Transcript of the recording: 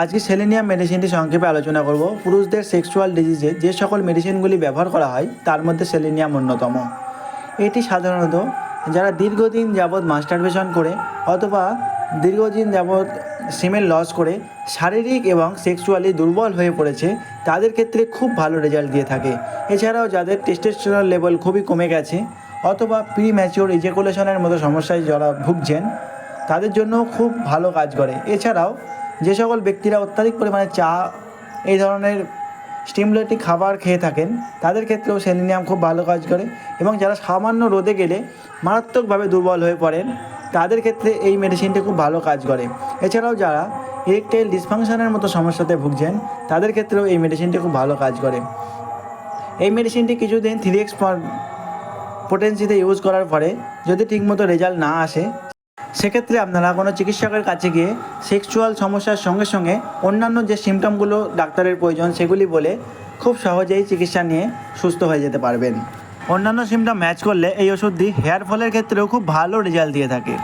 আজকে সেলেনিয়াম মেডিসিনটি সংক্ষেপে আলোচনা করব। পুরুষদের সেক্সুয়াল ডিজিজে যে সকল মেডিসিনগুলি ব্যবহার করা হয় তার মধ্যে সেলেনিয়াম অন্যতম। এটি সাধারণত যারা দীর্ঘদিন যাবৎ মাস্টারবেশন করে অথবা দীর্ঘদিন যাবৎ সিমেন লস করে শারীরিক এবং সেক্সুয়ালি দুর্বল হয়ে পড়েছে তাদের ক্ষেত্রে খুব ভালো রেজাল্ট দিয়ে থাকে। এছাড়াও যাদের টেস্টোস্টেরন লেভেল খুবই কমে গেছে অথবা প্রি ম্যাচিওর ইজাকুলেশনের মতো সমস্যায় যারা ভুগছেন তাদের জন্য খুব ভালো কাজ করে। এছাড়াও যে সকল ব্যক্তিরা অত্যাধিক পরিমাণে চা এই ধরনের স্টিমুলেটিং খাবার খেয়ে থাকেন তাদের ক্ষেত্রেও সেলেনিয়াম খুব ভালো কাজ করে, এবং যারা সামান্য রোদে গেলে মারাত্মকভাবে দুর্বল হয়ে পড়েন তাদের ক্ষেত্রে এই মেডিসিনটি খুব ভালো কাজ করে। এছাড়াও যারা ইরেকটাইল ডিসফাংশনের মতো সমস্যাতে ভুগছেন তাদের ক্ষেত্রেও এই মেডিসিনটি খুব ভালো কাজ করে। এই মেডিসিনটি কিছুদিন 3x পোটেন্সিতে ইউজ করার পরে যদি ঠিকমতো রেজাল্ট না আসে সেক্ষেত্রে আপনারা কোনো চিকিৎসকের কাছে গিয়ে সেক্সুয়াল সমস্যার সঙ্গে সঙ্গে অন্যান্য যে সিমটমগুলো ডাক্তারের প্রয়োজন সেগুলি বলে খুব সহজেই চিকিৎসা নিয়ে সুস্থ হয়ে যেতে পারবেন। অন্যান্য সিমটম ম্যাচ করলে এই ওষুধটি হেয়ার ফলের ক্ষেত্রেও খুব ভালো রেজাল্ট দিয়ে থাকে।